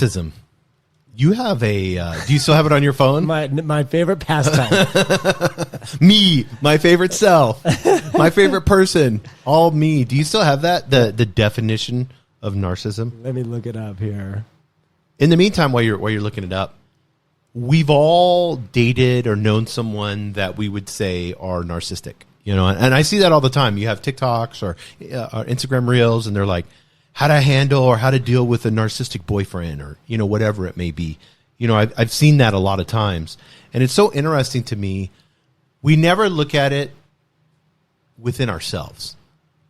Narcissism. You have a, do you still have it on your phone? My favorite pastime. Me, my favorite self, my favorite person, all me. Do you still have that? The definition of narcissism? Let me look it up here. In the meantime, while you're looking it up, we've all dated or known someone that we would say are narcissistic, you know, and I see that all the time. You have TikToks or Instagram reels, and they're like, how to handle or how to deal with a narcissistic boyfriend, or, you know, whatever it may be. You know, I've seen that a lot of times, and it's so interesting to me. We never look at it within ourselves.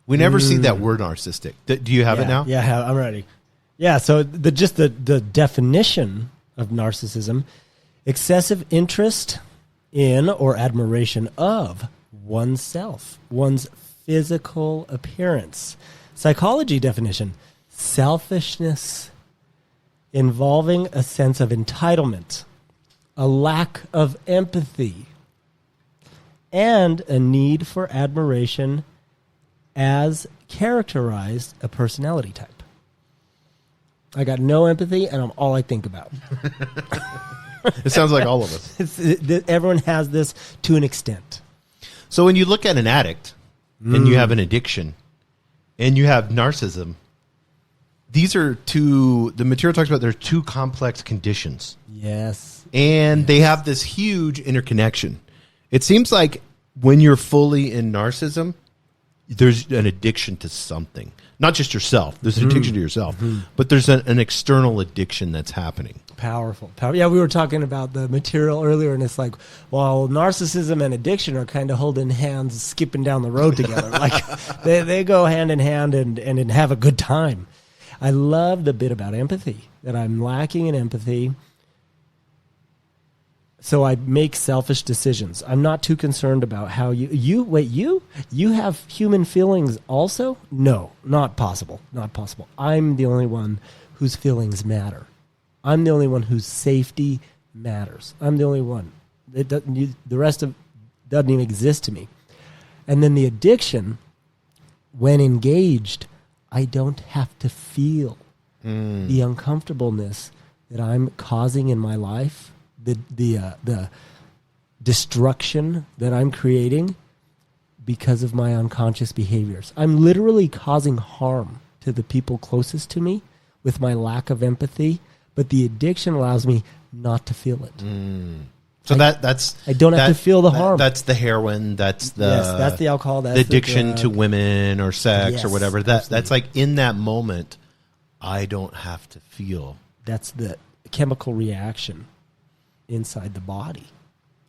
We never see that word narcissistic. Do you have it now? Yeah, I'm ready. Yeah, so the definition of narcissism: excessive interest in or admiration of oneself, one's physical appearance. Psychology definition: selfishness involving a sense of entitlement, a lack of empathy, and a need for admiration as characterized a personality type. I got no empathy, and I'm all I think about. It sounds like all of us. Everyone has this to an extent. So when you look at an addict and you have an addiction and you have narcissism, these are the material talks about, they're two complex conditions. Yes. And they have this huge interconnection. It seems like when you're fully in narcissism, there's an addiction to something. Not just yourself. There's an addiction to yourself. But there's an external addiction that's happening. Powerful. Yeah, we were talking about the material earlier, and it's like, well, narcissism and addiction are kind of holding hands, skipping down the road together. Like they go hand in hand and have a good time. I love the bit about empathy, that I'm lacking in empathy. So I make selfish decisions. I'm not too concerned about how you have human feelings also? No, not possible. Not possible. I'm the only one whose feelings matter. I'm the only one whose safety matters. I'm the only one. The rest of doesn't even exist to me. And then the addiction, when engaged, I don't have to feel the uncomfortableness that I'm causing in my life, the destruction that I'm creating because of my unconscious behaviors. I'm literally causing harm to the people closest to me with my lack of empathy, but the addiction allows me not to feel it. So that's I don't have to feel the harm. That's the heroin. That's the alcohol. That's the addiction to women or sex or whatever. Absolutely. That's like in that moment, I don't have to feel. That's the chemical reaction inside the body.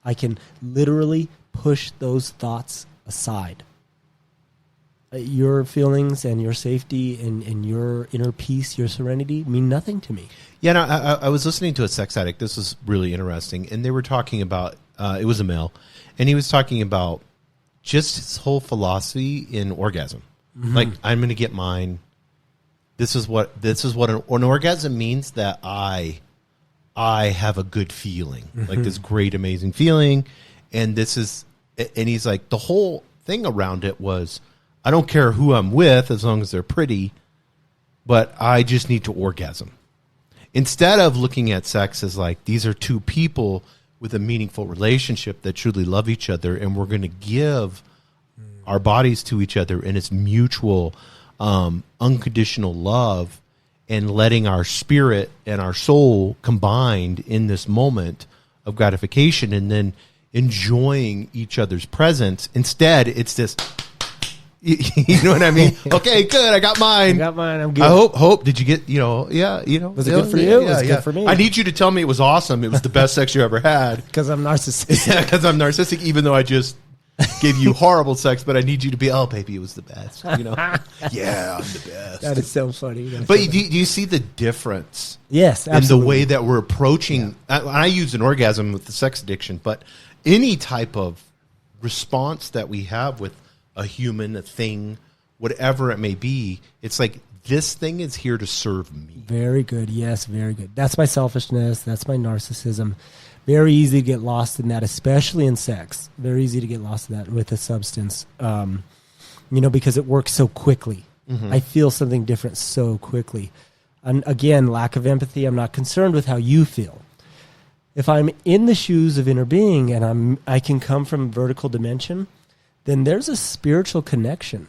I can literally push those thoughts aside. Your feelings and your safety and your inner peace, your serenity mean nothing to me. Yeah, no, I was listening to a sex addict. This was really interesting. And they were talking about, it was a male, and he was talking about just his whole philosophy in orgasm. Like, I'm going to get mine. This is what an orgasm means, that I have a good feeling, like this great, amazing feeling. And he's like, the whole thing around it was, I don't care who I'm with as long as they're pretty, but I just need to orgasm. Instead of looking at sex as like, these are two people with a meaningful relationship that truly love each other, and we're going to give our bodies to each other, and it's mutual, unconditional love, and letting our spirit and our soul combined in this moment of gratification, and then enjoying each other's presence. Instead, it's this... You know what I mean? Okay, good. I got mine. I'm good. I hope. Did you get? Was it good for you? It was good for me. I need you to tell me it was awesome. It was the best sex you ever had. Because I'm narcissistic. Yeah, because I'm narcissistic. Even though I just gave you horrible sex, but I need you to be. Oh, baby, it was the best. You know? Yeah, I'm the best. That is so funny. But do you see the difference? Yes, absolutely. In the way that we're approaching. Yeah. I use an orgasm with the sex addiction, but any type of response that we have with a human, a thing, whatever it may be, it's like, this thing is here to serve me. Very good. Yes, very good. That's my selfishness. That's my narcissism. Very easy to get lost in that, especially in sex. Very easy to get lost in that with a substance, because it works so quickly. I feel something different so quickly. And again, lack of empathy. I'm not concerned with how you feel. If I'm in the shoes of inner being and I can come from vertical dimension, then there's a spiritual connection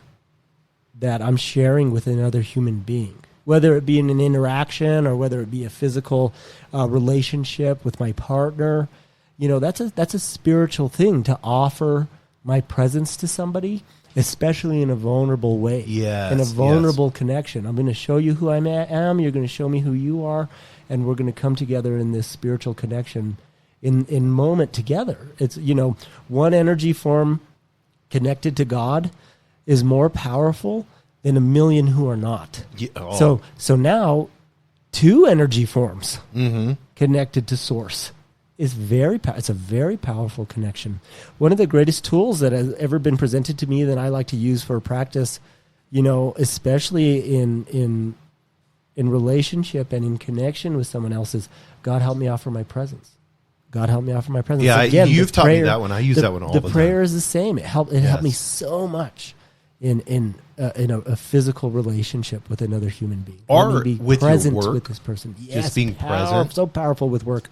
that I'm sharing with another human being, whether it be in an interaction or whether it be a physical relationship with my partner. You know, that's a spiritual thing to offer my presence to somebody, especially in a vulnerable way. Yes, in a vulnerable connection. I'm going to show you who I am. You're going to show me who you are, and we're going to come together in this spiritual connection in moment together. It's, you know, one energy form connected to God is more powerful than a million who are not. Yeah, oh. So now, two energy forms connected to Source is it's a very powerful connection. One of the greatest tools that has ever been presented to me that I like to use for practice, you know, especially in relationship and in connection with someone else, is God help me offer my presence. God help me offer my presence. Yeah, again, you've taught me that one. I use that one all the time. The prayer is the same. It helped me so much in a physical relationship with another human being. Or be with present your work, with this person. Yes, just being present. So powerful with work.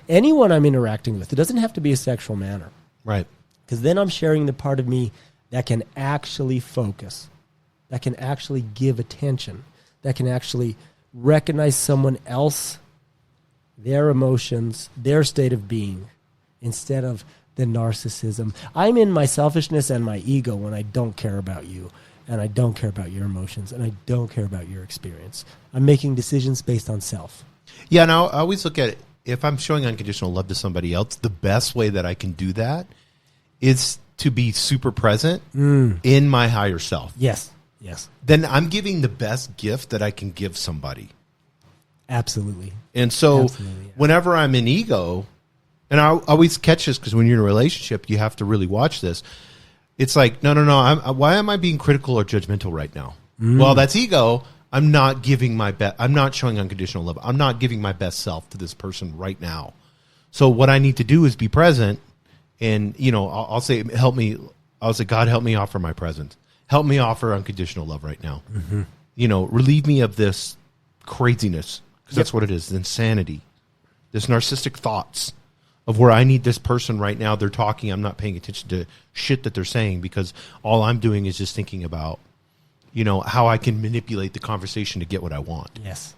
Anyone I'm interacting with, it doesn't have to be a sexual manner. Right. Because then I'm sharing the part of me that can actually focus, that can actually give attention, that can actually recognize someone else, their emotions, their state of being, instead of the narcissism. I'm in my selfishness and my ego when I don't care about you, and I don't care about your emotions, and I don't care about your experience. I'm making decisions based on self. Yeah, and I always look at it, if I'm showing unconditional love to somebody else, the best way that I can do that is to be super present in my higher self. Yes. Then I'm giving the best gift that I can give somebody. Absolutely. And so whenever I'm in ego, and I always catch this because when you're in a relationship, you have to really watch this. It's like, no. Why am I being critical or judgmental right now? Well, that's ego. I'm not giving my best. I'm not showing unconditional love. I'm not giving my best self to this person right now. So what I need to do is be present. And, you know, I'll say, help me. I'll say, God, help me offer my presence. Help me offer unconditional love right now. You know, relieve me of this craziness. Because that's what it is, insanity. This narcissistic thoughts of where I need this person right now. They're talking. I'm not paying attention to shit that they're saying because all I'm doing is just thinking about, you know, how I can manipulate the conversation to get what I want. Yes.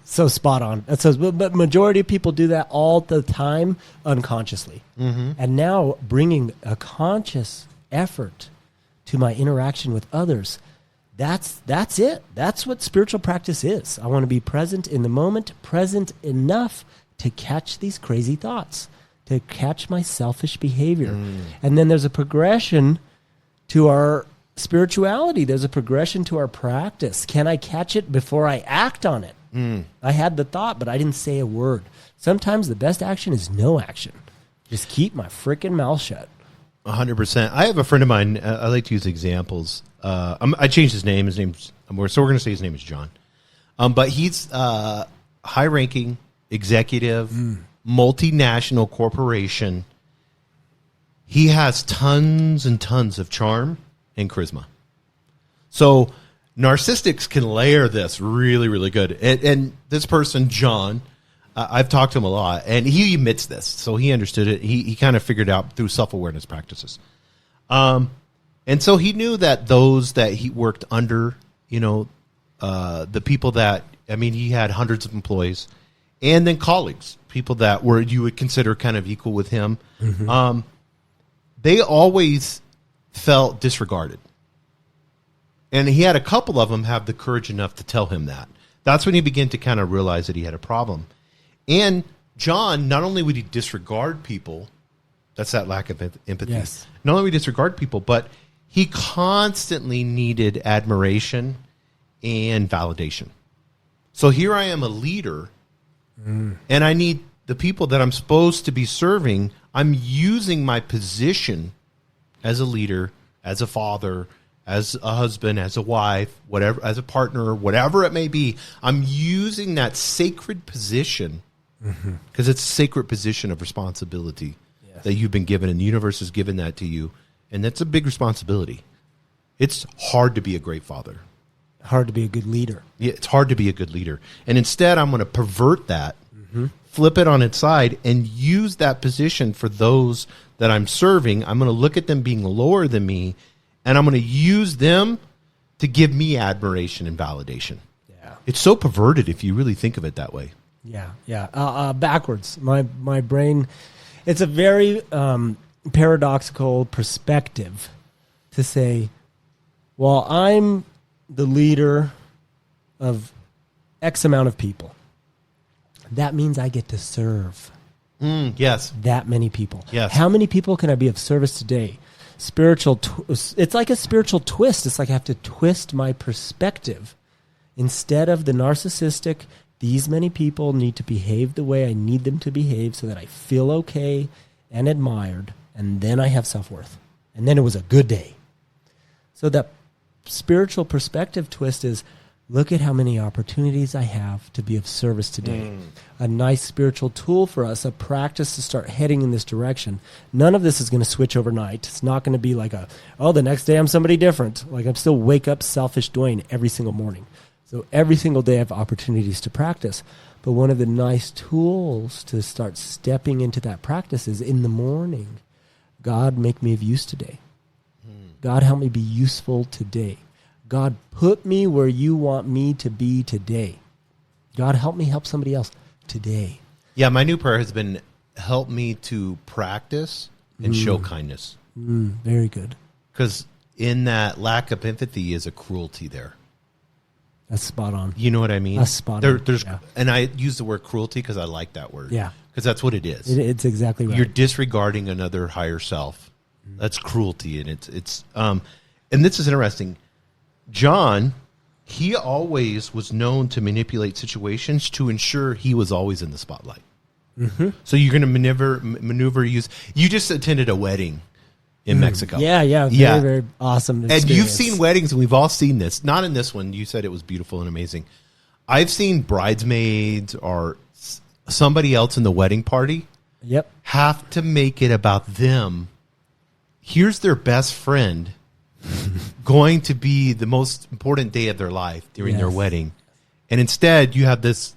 So spot on. But majority of people do that all the time unconsciously. And now bringing a conscious effort to my interaction with others, that's it. That's what spiritual practice is. I want to be present in the moment, present enough to catch these crazy thoughts, to catch my selfish behavior. And then there's a progression to our spirituality. There's a progression to our practice. Can I catch it before I act on it? I had the thought, but I didn't say a word. Sometimes the best action is no action. Just keep my freaking mouth shut. 100%. I have a friend of mine. I like to use examples. I changed his name. So we're going to say his name is John. But he's high-ranking executive, multinational corporation. He has tons and tons of charm and charisma. So narcissists can layer this really, really good. And this person, John, I've talked to him a lot, and he admits this. So he understood it. He kind of figured out through self-awareness practices. And so he knew that those that he worked under, you know, the people that, I mean, he had hundreds of employees, and then colleagues, people that were you would consider kind of equal with him. They always felt disregarded. And he had a couple of them have the courage enough to tell him that. That's when he began to kind of realize that he had a problem. And John, not only would he disregard people, that's that lack of empathy. Yes. Not only would he disregard people, but he constantly needed admiration and validation. So here I am, a leader, and I need the people that I'm supposed to be serving. I'm using my position as a leader, as a father, as a husband, as a wife, whatever, as a partner, whatever it may be. I'm using that sacred position because it's a sacred position of responsibility that you've been given, and the universe has given that to you. And that's a big responsibility. It's hard to be a great father. Hard to be a good leader. Yeah, it's hard to be a good leader. And instead, I'm going to pervert that, flip it on its side, and use that position for those that I'm serving. I'm going to look at them being lower than me, and I'm going to use them to give me admiration and validation. Yeah. It's so perverted if you really think of it that way. Yeah. Backwards. My brain, it's a very paradoxical perspective to say, well, I'm the leader of X amount of people. That means I get to serve Yes. that many people. Yes. How many people can I be of service today? It's like a spiritual twist. It's like I have to twist my perspective. Instead of the narcissistic, these many people need to behave the way I need them to behave so that I feel okay and admired, and then I have self-worth. And then it was a good day. So that spiritual perspective twist is, look at how many opportunities I have to be of service today. A nice spiritual tool for us, a practice to start heading in this direction. None of this is going to switch overnight. It's not going to be like the next day I'm somebody different. Like I'm still wake up selfish Dwayne every single morning. So every single day I have opportunities to practice. But one of the nice tools to start stepping into that practice is in the morning. God, make me of use today. God, help me be useful today. God, put me where you want me to be today. God, help me help somebody else today. Yeah, my new prayer has been, help me to practice and show kindness. Very good. Because in that lack of empathy is a cruelty there. That's spot on. You know what I mean? That's spot on. Yeah. And I use the word cruelty because I like that word. Yeah. Because that's what it is. It's exactly right. You're disregarding another higher self. That's cruelty. And it's and this is interesting. John, he always was known to manipulate situations to ensure he was always in the spotlight. So you're going to maneuver, you just attended a wedding in Mexico. Yeah. Very awesome experience. And you've seen weddings, and we've all seen this. Not in this one. You said it was beautiful and amazing. I've seen bridesmaids or somebody else in the wedding party have to make it about them. Here's their best friend going to be the most important day of their life during their wedding. And instead, you have this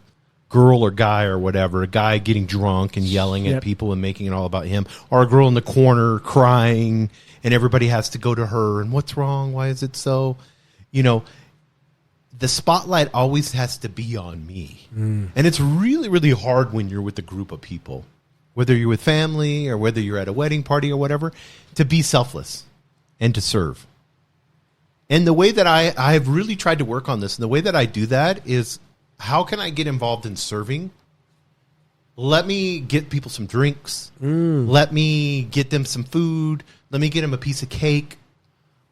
girl or guy or whatever, a guy getting drunk and yelling at people and making it all about him, or a girl in the corner crying, and everybody has to go to her, and what's wrong? Why is it so? You know, the spotlight always has to be on me. And it's really, really hard when you're with a group of people, whether you're with family or whether you're at a wedding party or whatever, to be selfless and to serve. And the way that I have really tried to work on this, and the way that I do that is, how can I get involved in serving? Let me get people some drinks. Let me get them some food. Let me get them a piece of cake.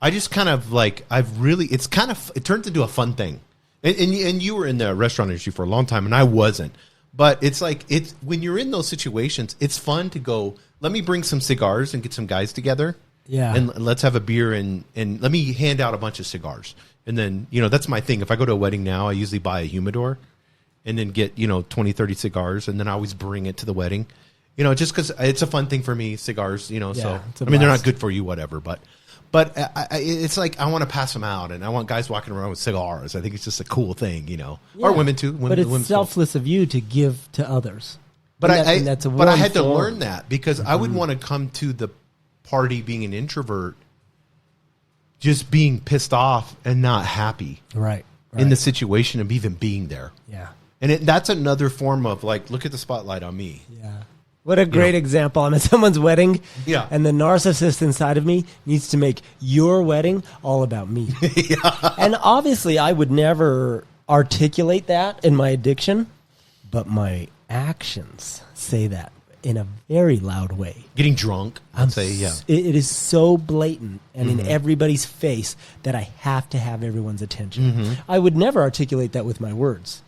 I just kind of like, it turns into a fun thing. And you were in the restaurant industry for a long time, and I wasn't. But it's like, when you're in those situations, it's fun to go, let me bring some cigars and get some guys together. Yeah. And let's have a beer and let me hand out a bunch of cigars. And then, that's my thing. If I go to a wedding now, I usually buy a humidor and then get, 20, 30 cigars. And then I always bring it to the wedding, just because it's a fun thing for me, cigars, so, I mean, they're not good for you, whatever. But it's like, I want to pass them out, and I want guys walking around with cigars. I think it's just a cool thing, or women too. But it's selfless of you to give to others. But I had to learn that, because I would want to come to the party being an introvert, just being pissed off and not happy in the situation of even being there. Yeah. And that's another form of like, look at the spotlight on me. Yeah. What a great example. I'm at someone's wedding, and the narcissist inside of me needs to make your wedding all about me. And obviously, I would never articulate that in my addiction, but my actions say that in a very loud way. Getting drunk, I'd say, It is so blatant and in everybody's face that I have to have everyone's attention. I would never articulate that with my words,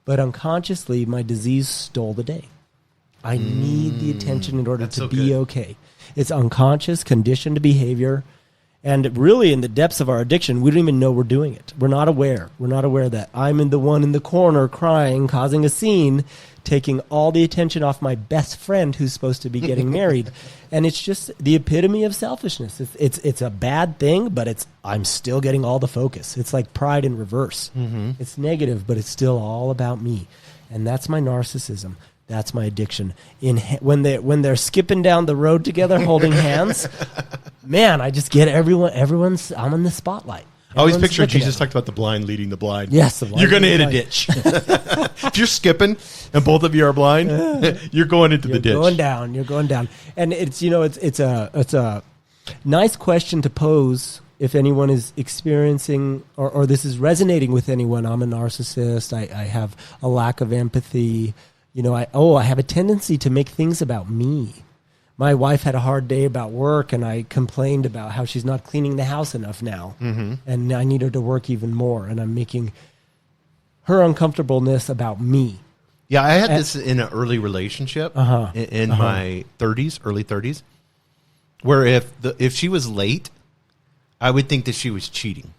but unconsciously, my disease stole the day. I need the attention in order to be okay. It's unconscious, conditioned behavior, And really, in the depths of our addiction, we don't even know we're doing it. We're not aware. We're not aware that I'm the one in the corner crying, causing a scene, taking all the attention off my best friend who's supposed to be getting married. And it's just the epitome of selfishness. It's a bad thing, but I'm still getting all the focus. It's like pride in reverse. Mm-hmm. It's negative, but it's still all about me. And that's my narcissism. That's my addiction. When they're skipping down the road together, holding hands, man, I just get I'm in the spotlight. I always picture Jesus talked about the blind leading the blind. Yes, you're going to hit a ditch. If you're skipping and both of you are blind, you're going into the ditch. You're going down. And it's a nice question to pose if anyone is experiencing or this is resonating with anyone. I'm a narcissist. I have a lack of empathy. I have a tendency to make things about me. My wife had a hard day about work, and I complained about how she's not cleaning the house enough now. Mm-hmm. And I need her to work even more, and I'm making her uncomfortableness about me. Yeah, I had this in an early relationship in my 30s, early 30s, where if she was late, I would think that she was cheating.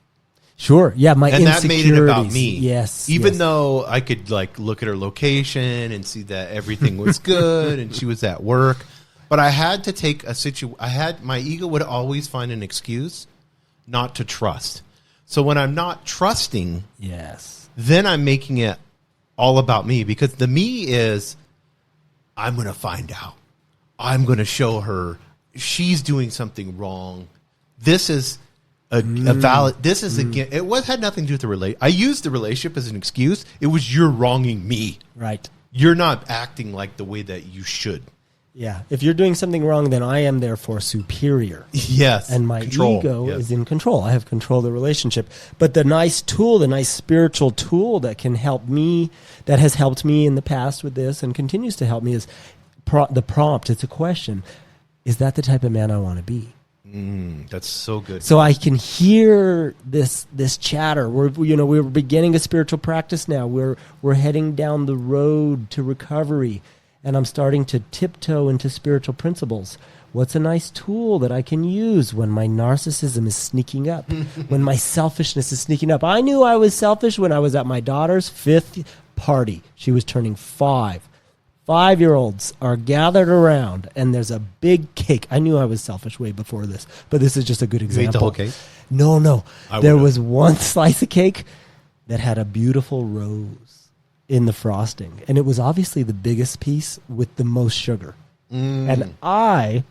Sure. Yeah, my insecurities. And that made it about me. Yes. Even though I could look at her location and see that everything was good and she was at work, but I had to take my ego would always find an excuse not to trust. So when I'm not trusting, then I'm making it all about me, because the me is, I'm going to find out. I'm going to show her she's doing something wrong. This is a valid. This is again. It had nothing to do with the relationship. I used the relationship as an excuse. It was, you're wronging me. Right. You're not acting like the way that you should. Yeah. If you're doing something wrong, then I am therefore superior. Yes. And my ego is in control. I have control of the relationship. But the nice tool, the nice spiritual tool that can help me, that has helped me in the past with this and continues to help me, is the prompt. It's a question. Is that the type of man I want to be? That's so good. So I can hear this chatter. We're beginning a spiritual practice now. We're heading down the road to recovery, and I'm starting to tiptoe into spiritual principles. What's a nice tool that I can use when my narcissism is sneaking up, when my selfishness is sneaking up? I knew I was selfish when I was at my daughter's 5th party. She was turning 5. 5-year-olds are gathered around, and there's a big cake. I knew I was selfish way before this, but this is just a good example. You ate the whole cake? No. There was one slice of cake that had a beautiful rose in the frosting, and it was obviously the biggest piece with the most sugar. And I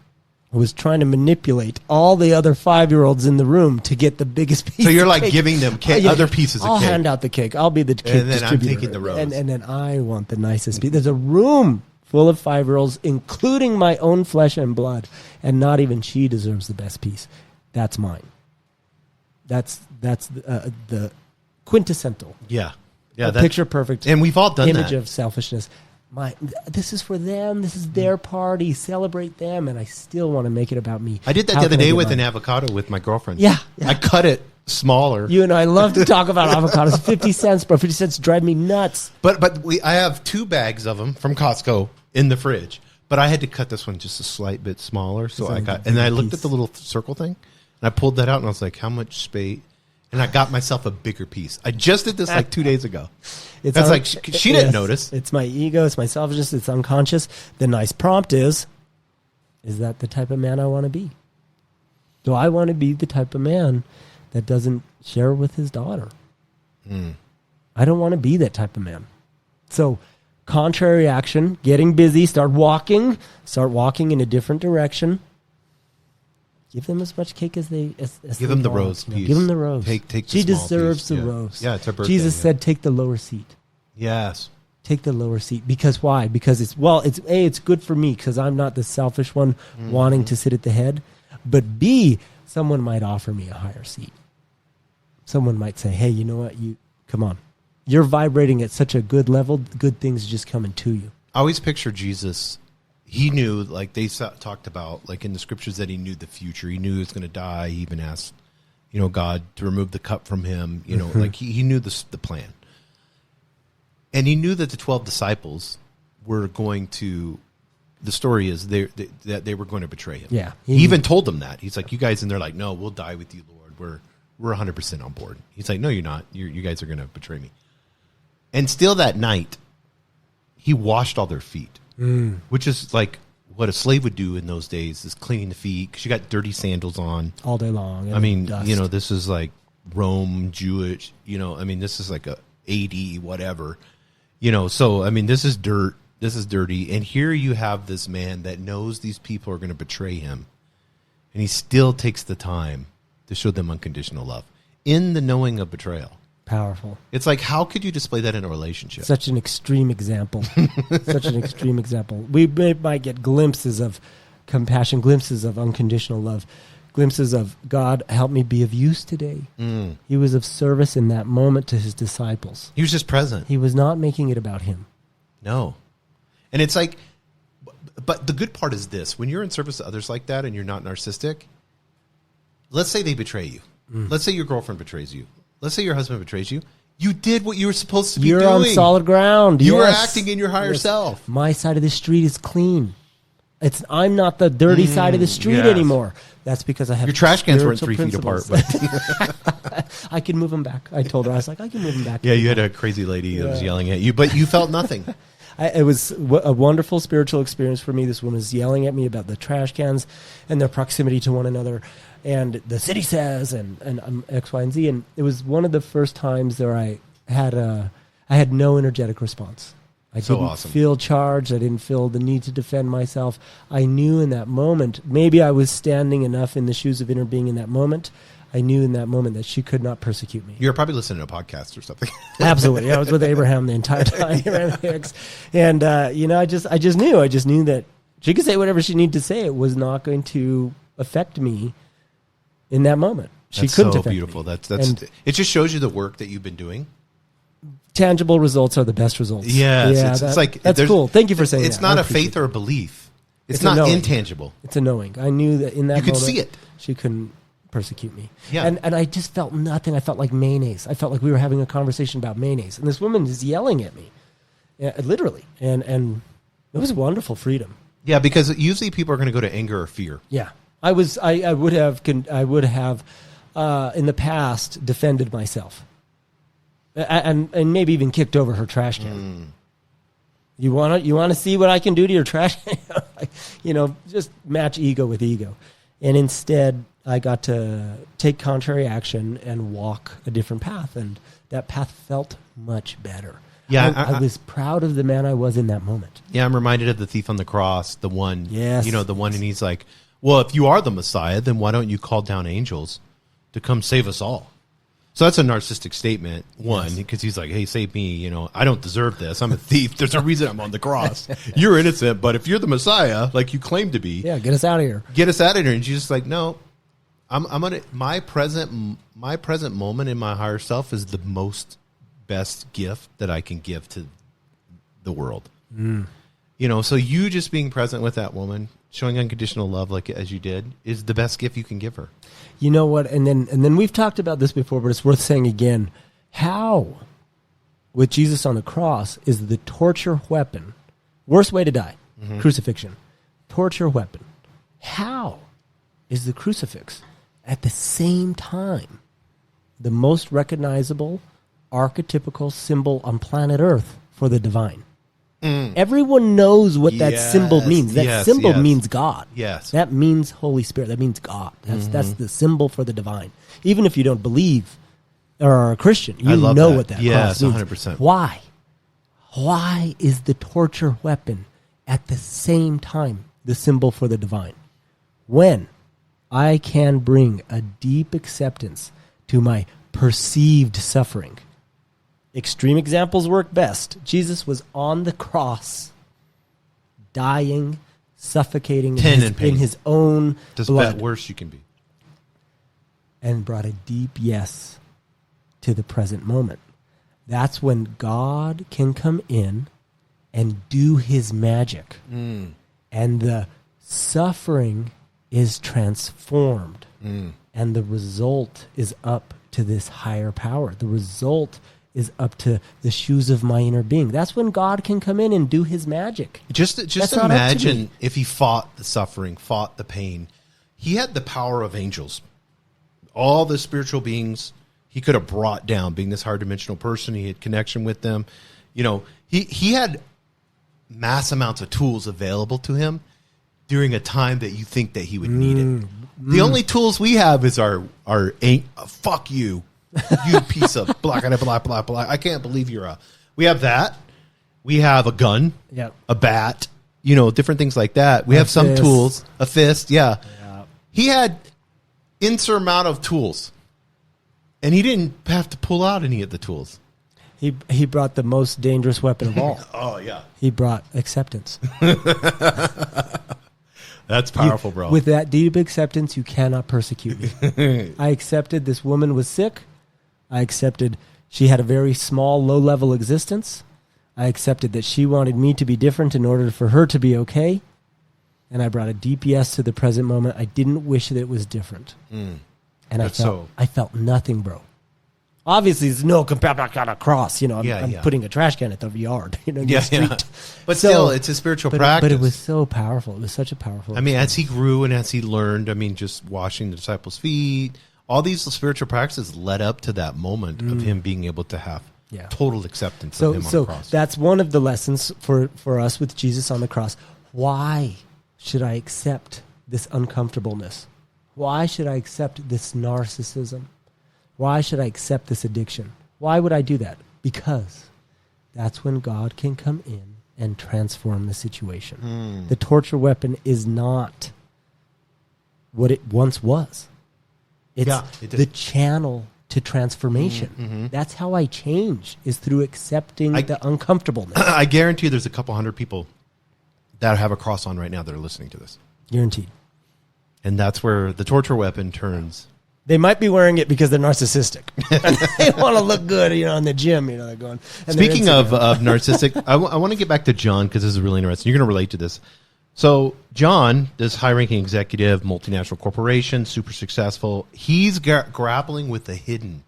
was trying to manipulate all the other 5-year-olds in the room to get the biggest piece. So you're of cake. Giving them other pieces of I'll cake. I'll hand out the cake. I'll be the cake and then distributor. I'm taking the rose. And then I want the nicest piece. There's a room full of 5-year-olds, including my own flesh and blood, and not even she deserves the best piece. That's mine. That's the quintessential. Yeah, picture perfect. And we've all done image that. of selfishness. This is for them. This is their party. Celebrate them, and I still want to make it about me. I did that the other day with an avocado with my girlfriend. Yeah. I cut it smaller. You and I love to talk about avocados. 50 cents, bro. 50 cents drive me nuts. But I have 2 bags of them from Costco in the fridge. But I had to cut this one just a slight bit smaller. So I looked at the little circle thing, and I pulled that out, and I was like, how much space? And I got myself a bigger piece. I just did this 2 days ago. She didn't notice. It's my ego. It's my selfishness. It's unconscious. The nice prompt is that the type of man I want to be? Do I want to be the type of man that doesn't share with his daughter? I don't want to be that type of man. So contrary action, getting busy, start walking in a different direction. Give them as much cake as they give them the rose piece. Give them the rose. Take the she small deserves piece. the rose. Yeah, it's her birthday. Jesus said, "Take the lower seat." Yes, take the lower seat. Because why? Because it's good for me because I'm not the selfish one wanting to sit at the head. But B, someone might offer me a higher seat. Someone might say, "Hey, you know what? Come on. You're vibrating at such a good level. Good things are just coming to you." I always picture Jesus. He knew, like they talked about, like in the scriptures, that he knew the future. He knew he was going to die. He even asked, God to remove the cup from him. Like he knew the plan. And he knew that the 12 disciples were going to the story is that they were going to betray him. Yeah. He even told them that. He's like, you guys, and they're like, no, we'll die with you, Lord. We're 100% on board. He's like, no, you're not. You guys are going to betray me. And still that night, he washed all their feet, which is like what a slave would do in those days, is cleaning the feet, because you got dirty sandals on all day long. I mean, dust. this is like Rome, Jewish, this is like a AD, whatever, so, this is dirt. This is dirty. And here you have this man that knows these people are going to betray him. And he still takes the time to show them unconditional love in the knowing of betrayal. Powerful. It's like, how could you display that in a relationship? Such an extreme example. Such an extreme example. We might get glimpses of compassion, glimpses of unconditional love, glimpses of, God, help me be of use today. He was of service in that moment to his disciples. He was just present. He was not making it about him. No. And it's like, but the good part is this: when you're in service to others like that and you're not narcissistic, let's say they betray you. Let's say your girlfriend betrays you. Let's say your husband betrays you. You did what you were supposed to be doing. You're on solid ground. You were acting in your higher self. My side of the street is clean. I'm not the dirty side of the street anymore. That's because I have your trash cans weren't 3 feet apart. But I can move them back. I told her, I was like, I can move them back. Yeah, you had a crazy lady that was yelling at you, but you felt nothing. It was a wonderful spiritual experience for me. This woman was yelling at me about the trash cans and their proximity to one another, and the city says, and X, Y, and Z. And it was one of the first times where I had no energetic response. I didn't feel charged. I didn't feel the need to defend myself. I knew in that moment, maybe I was standing enough in the shoes of inner being in that moment. I knew in that moment that she could not persecute me. You were probably listening to a podcast or something. Absolutely. I was with Abraham the entire time. And, I just knew that she could say whatever she needed to say. It was not going to affect me in that moment. She couldn't affect beautiful. me. It just shows you the work that you've been doing. Tangible results are the best results. Yeah. That's cool. Thank you for saying that. It's not a faith or a belief. It's not intangible. It's a knowing. I knew that in that moment. You could see it. She couldn't persecute me. Yeah. And I just felt nothing. I felt like mayonnaise. I felt like we were having a conversation about mayonnaise. And this woman is yelling at me, literally. And it was wonderful freedom. Yeah, because usually people are going to go to anger or fear. Yeah. I would have in the past defended myself. And maybe even kicked over her trash can. You want to see what I can do to your trash can? Just match ego with ego. And instead, I got to take contrary action and walk a different path. And that path felt much better. Yeah, I was proud of the man I was in that moment. Yeah, I'm reminded of the thief on the cross, the one. Yes. The one, and he's like, well, if you are the Messiah, then why don't you call down angels to come save us all? So that's a narcissistic statement, one, because he's like, hey, save me. I don't deserve this. I'm a thief. There's a reason I'm on the cross. You're innocent, but if you're the Messiah, like you claim to be. Yeah, get us out of here. Get us out of here. And she's just like, no, I'm going to, my present moment in my higher self is the most best gift that I can give to the world. So you just being present with that woman, showing unconditional love like as you did, is the best gift you can give her. You know what? And then we've talked about this before, but it's worth saying again. How, with Jesus on the cross, is the torture weapon, worst way to die, crucifixion, torture weapon. How is the crucifix at the same time the most recognizable, archetypical symbol on planet Earth for the divine? Everyone knows what that symbol means. That symbol means God. Yes. That means Holy Spirit. That means God. That's the symbol for the divine. Even if you don't believe or are a Christian, you know what that cross means. 100%. Why? Why is the torture weapon at the same time the symbol for the divine? When I can bring a deep acceptance to my perceived suffering. Extreme examples work best. Jesus was on the cross, dying, suffocating in his own blood. Bet worse you can be. And brought a deep yes to the present moment. That's when God can come in and do his magic. And the suffering is transformed. And the result is up to this higher power. The result is up to the shoes of my inner being. That's when God can come in and do his magic. Just That's not up to imagine me. if he fought the suffering, fought the pain. He had the power of angels. All the spiritual beings he could have brought down. Being this hard dimensional person, he had connection with them. He had mass amounts of tools available to him during a time that you think that he would need it. The only tools we have is our fuck you, you piece of blah, blah, blah, blah, blah. I can't believe we have that. We have a gun, a bat, different things like that. We have some fist. tools, a fist. Yeah. He had insurmountable tools, and he didn't have to pull out any of the tools. He brought the most dangerous weapon of all. Oh, yeah. He brought acceptance. That's powerful, bro. With that deep acceptance, you cannot persecute me. I accepted this woman was sick. I accepted she had a very small, low-level existence. I accepted that she wanted me to be different in order for her to be okay. And I brought a deep yes to the present moment. I didn't wish that it was different. And I felt nothing, bro. Obviously, there's no compassion across. I'm putting a trash can at the yard. The street. But still, it's a spiritual practice. But it was so powerful. It was such a powerful. As he grew and as he learned, just washing the disciples' feet, all these spiritual practices led up to that moment of him being able to have total acceptance of him on the cross. That's one of the lessons for us with Jesus on the cross. Why should I accept this uncomfortableness? Why should I accept this narcissism? Why should I accept this addiction? Why would I do that? Because that's when God can come in and transform the situation. The torture weapon is not what it once was. It's the channel to transformation. That's how I change, is through accepting the uncomfortableness. I guarantee there's a couple hundred people that have a cross on right now that are listening to this. Guaranteed. And that's where the torture weapon turns. They might be wearing it because they're narcissistic. And they want to look good, in the gym. They're going. Speaking of narcissistic, I want to get back to John because this is really interesting. You're going to relate to this. So John, this high-ranking executive, multinational corporation, super successful. He's grappling with a hidden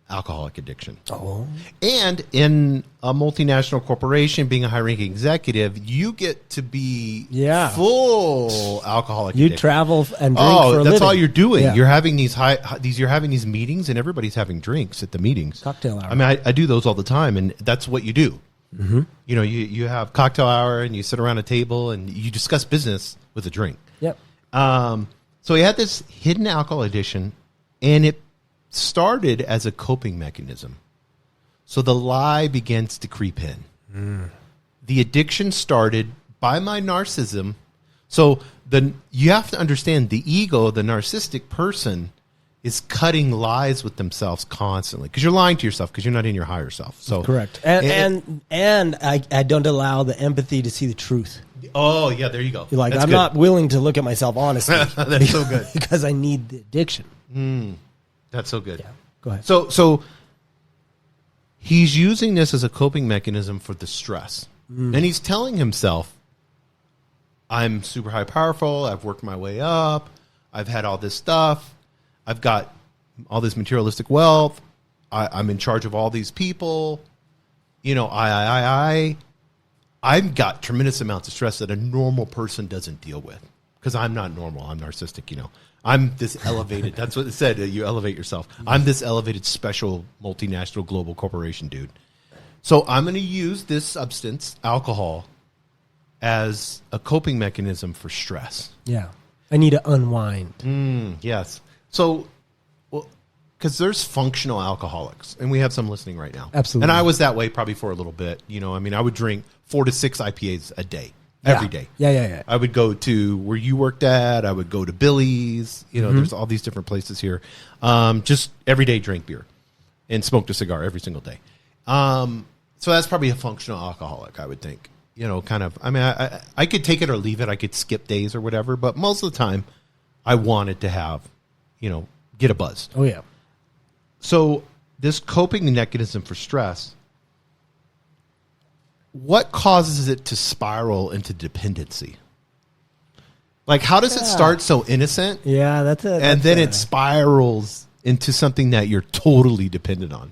alcoholic addiction. Oh. And in a multinational corporation, being a high-ranking executive, you get to be full alcoholic addiction. You travel and drink for a living. That's all you're doing. Yeah. You're having these meetings, and everybody's having drinks at the meetings. Cocktail hour. I do those all the time, and that's what you do. Mm-hmm. You have cocktail hour, and you sit around a table, and you discuss business with a drink. Yep. So he had this hidden alcohol addiction, and it started as a coping mechanism. So the lie begins to creep in. The addiction started by my narcissism. So you have to understand the ego, the narcissistic person, is cutting lies with themselves constantly because you're lying to yourself because you're not in your higher self. So correct. And I don't allow the empathy to see the truth. Oh yeah, there you go. You're like, That's I'm good. not willing to look at myself honestly. That's so good because I need the addiction. That's so good. Yeah. Go ahead. So he's using this as a coping mechanism for the stress. And he's telling himself, I'm super high powerful. I've worked my way up. I've had all this stuff. I've got all this materialistic wealth. I'm in charge of all these people. I've got tremendous amounts of stress that a normal person doesn't deal with because I'm not normal. I'm narcissistic, I'm this elevated. That's what it said. You elevate yourself. I'm this elevated, special, multinational, global corporation, dude. So I'm going to use this substance, alcohol, as a coping mechanism for stress. Yeah. I need to unwind. Yes. So, because there's functional alcoholics, and we have some listening right now. Absolutely. And I was that way probably for a little bit. I would drink 4 to 6 IPAs a day. Every day. Yeah. I would go to where you worked at. I would go to Billy's. There's all these different places here. Just every day drink beer and smoked a cigar every single day. So that's probably a functional alcoholic, I would think. I could take it or leave it. I could skip days or whatever. But most of the time, I wanted to have, get a buzz. Oh, yeah. So this coping mechanism for stress, what causes it to spiral into dependency? Like, how does it start so innocent? Yeah, that's it. And then it spirals into something that you're totally dependent on.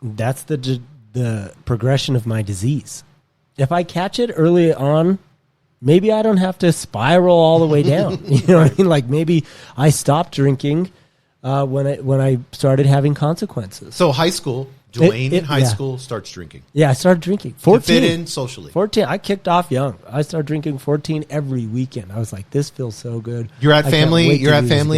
That's the progression of my disease. If I catch it early on, maybe I don't have to spiral all the way down. You know what I mean? Like maybe I stopped drinking when I started having consequences. So high school, Dwayne in high school starts drinking. Yeah, I started drinking. 14. To fit in socially. 14. I kicked off young. I started drinking 14 every weekend. I was like, this feels so good. You're at family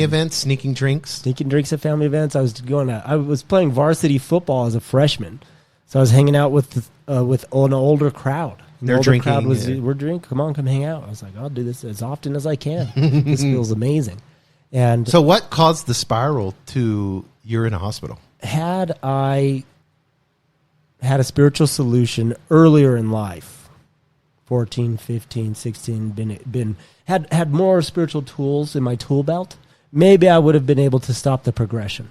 events, sneaking drinks? Sneaking drinks at family events. I was playing varsity football as a freshman. So I was hanging out with an older crowd. They're drinking. Crowd was, we're drinking. Come hang out. I was like, I'll do this as often as I can. This feels amazing. And so what caused the spiral to you're in a hospital? Had I had a spiritual solution earlier in life, 14, 15, 16, had more spiritual tools in my tool belt, maybe I would have been able to stop the progression.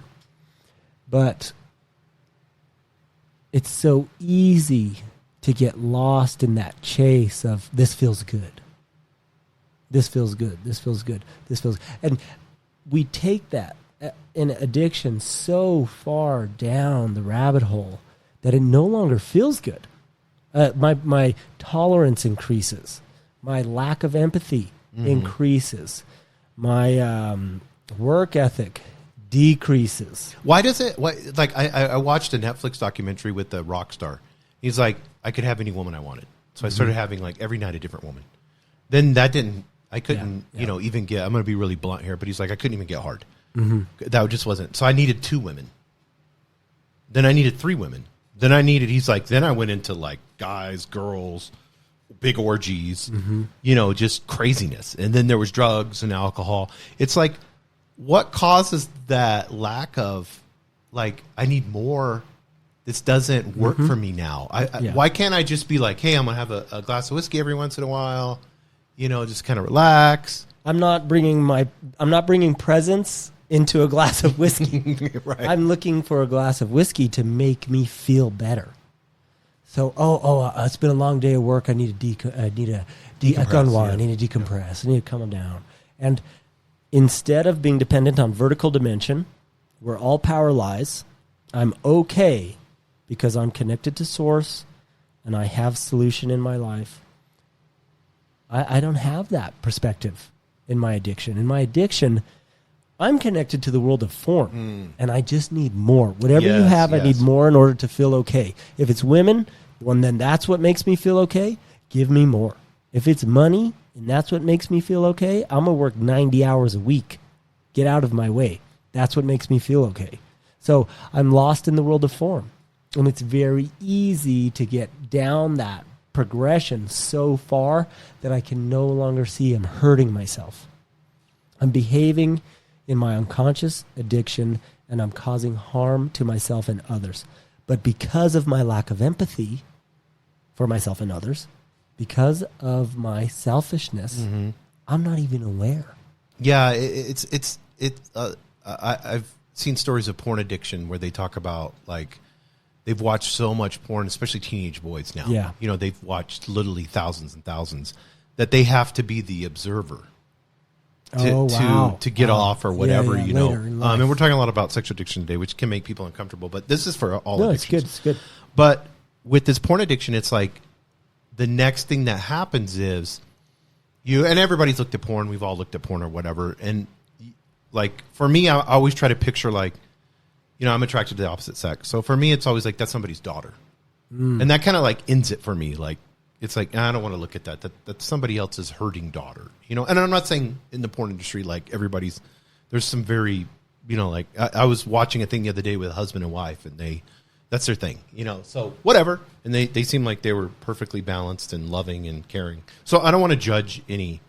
But it's so easy to get lost in that chase of this feels good. This feels good. This feels good. This feels, and we take that in addiction so far down the rabbit hole that it no longer feels good. My tolerance increases. My lack of empathy increases. My work ethic decreases. Why does it? Like I watched a Netflix documentary with the rock star. He's like, I could have any woman I wanted, so I started having like every night a different woman. Then that didn't. I couldn't, even get. I'm going to be really blunt here, but he's like, I couldn't even get hard. That just wasn't. So I needed 2 women. Then I needed 3 women. Then he's like, then I went into like guys, girls, big orgies, just craziness. And then there was drugs and alcohol. It's like, what causes that lack of, like, I need more. This doesn't work for me now. Why can't I just be like, hey, I'm going to have a glass of whiskey every once in a while, just kind of relax. I'm not bringing presents into a glass of whiskey. Right. I'm looking for a glass of whiskey to make me feel better. So, it's been a long day of work. I need to unwind. I need to decompress. I need to calm down. And instead of being dependent on vertical dimension, where all power lies, I'm okay because I'm connected to source and I have solution in my life. I don't have that perspective in my addiction. In my addiction, I'm connected to the world of form, and I just need more. Whatever you have, I need more in order to feel okay. If it's women, well, then that's what makes me feel okay. Give me more. If it's money, and that's what makes me feel okay, I'm going to work 90 hours a week. Get out of my way. That's what makes me feel okay. So I'm lost in the world of form, and it's very easy to get down that progression so far that I can no longer see I'm hurting myself. I'm behaving in my unconscious addiction, and I'm causing harm to myself and others. But because of my lack of empathy for myself and others, because of my selfishness, I'm not even aware. Yeah, I've seen stories of porn addiction where they talk about, like, they've watched so much porn, especially teenage boys now. Yeah. They've watched literally thousands and thousands, that they have to be the observer to get off or whatever, later in life. And we're talking a lot about sexual addiction today, which can make people uncomfortable, but this is for all addictions. It's good. But with this porn addiction, it's like the next thing that happens is and everybody's looked at porn. We've all looked at porn or whatever. And like, for me, I always try to picture, like, I'm attracted to the opposite sex. So for me, it's always like, that's somebody's daughter. And that kind of like ends it for me. Like, it's like, I don't want to look at that. That's somebody else's hurting daughter, And I'm not saying in the porn industry, like, there's some very, like, I was watching a thing the other day with a husband and wife, and that's their thing, so whatever. And they seem like they were perfectly balanced and loving and caring. So I don't want to judge any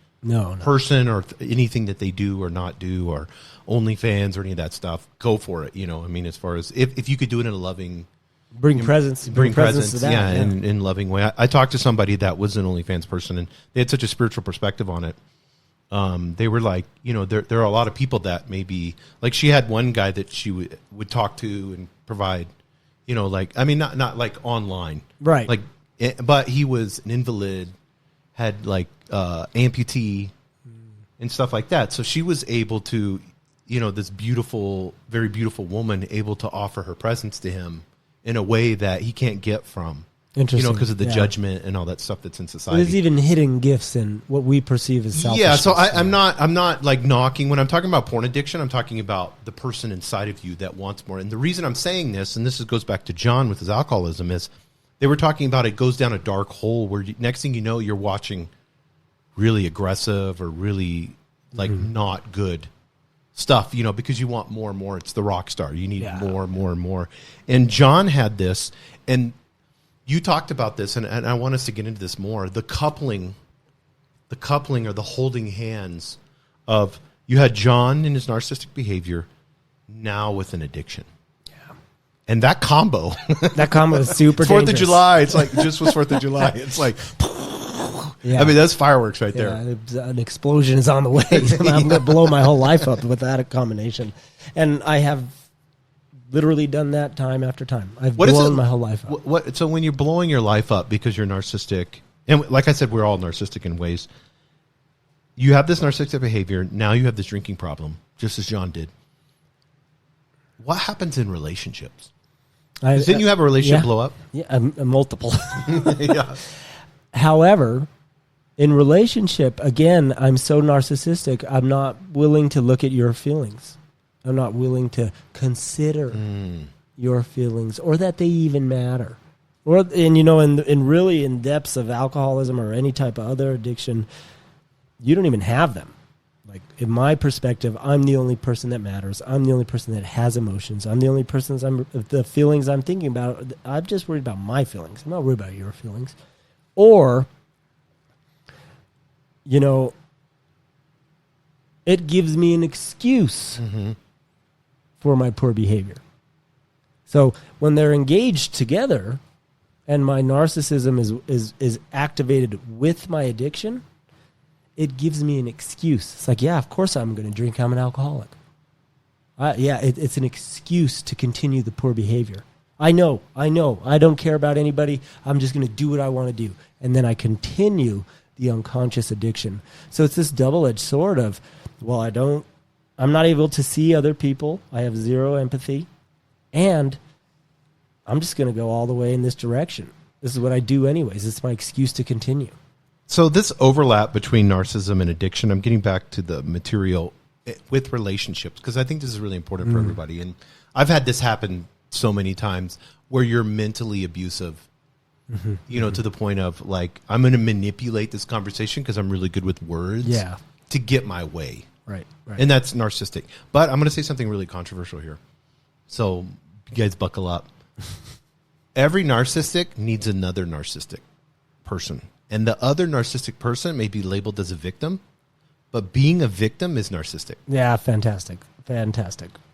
person or anything that they do or not do, or OnlyFans or any of that stuff. Go for it. As far as if you could do it in a loving, bring presence to that, in loving way. I talked to somebody that was an OnlyFans person, and they had such a spiritual perspective on it. They were like, there are a lot of people that maybe, like, she had one guy that she would talk to and provide, not like online, right? Like, but he was an invalid, had like amputee and stuff like that. So she was able to, this beautiful, very beautiful woman, able to offer her presence to him in a way that he can't get from. Interesting. Because of the judgment and all that stuff that's in society. There's even hidden gifts in what we perceive as selfishness. Yeah, so I'm not like knocking. When I'm talking about porn addiction, I'm talking about the person inside of you that wants more. And the reason I'm saying this, and this goes back to John with his alcoholism, is they were talking about it goes down a dark hole where next thing you know, you're watching really aggressive or really like not good stuff, because you want more and more. It's the rock star. You need more and more and more. And John had this, and you talked about this, and I want us to get into this more. The coupling or the holding hands of, you had John in his narcissistic behavior, now with an addiction. Yeah. And that combo. That combo is super dangerous. 4th of July. It's like, just was 4th of July. It's like, I mean, that's fireworks right there. An explosion is on the way. I'm going to blow my whole life up with that combination. And I have literally done that time after time. I've blown my whole life up. So when you're blowing your life up because you're narcissistic, and like I said, we're all narcissistic in ways. You have this narcissistic behavior. Now you have this drinking problem, just as John did. What happens in relationships? Didn't you have a relationship blow up? Yeah, multiple. Yeah. However, in relationship, again, I'm so narcissistic, I'm not willing to look at your feelings. I'm not willing to consider your feelings or that they even matter. In really in depths of alcoholism or any type of other addiction, you don't even have them. Like, in my perspective, I'm the only person that matters. I'm the only person that has emotions. I'm the only person the feelings I'm thinking about. I'm just worried about my feelings. I'm not worried about your feelings. Or, it gives me an excuse for my poor behavior. So when they're engaged together and my narcissism is activated with my addiction, it gives me an excuse. It's like, yeah, of course I'm going to drink. I'm an alcoholic. It's an excuse to continue the poor behavior. I know. I don't care about anybody. I'm just going to do what I want to do. And then I continue the unconscious addiction. So it's this double-edged sword of, I'm not able to see other people. I have zero empathy. And I'm just going to go all the way in this direction. This is what I do anyways. It's my excuse to continue. So this overlap between narcissism and addiction, I'm getting back to the material with relationships, because I think this is really important for everybody. And I've had this happen so many times where you're mentally abusive, to the point of like, I'm going to manipulate this conversation because I'm really good with words to get my way. Right. And that's narcissistic. But I'm going to say something really controversial here. So you guys buckle up. Every narcissistic needs another narcissistic person. And the other narcissistic person may be labeled as a victim, but being a victim is narcissistic. Yeah, fantastic.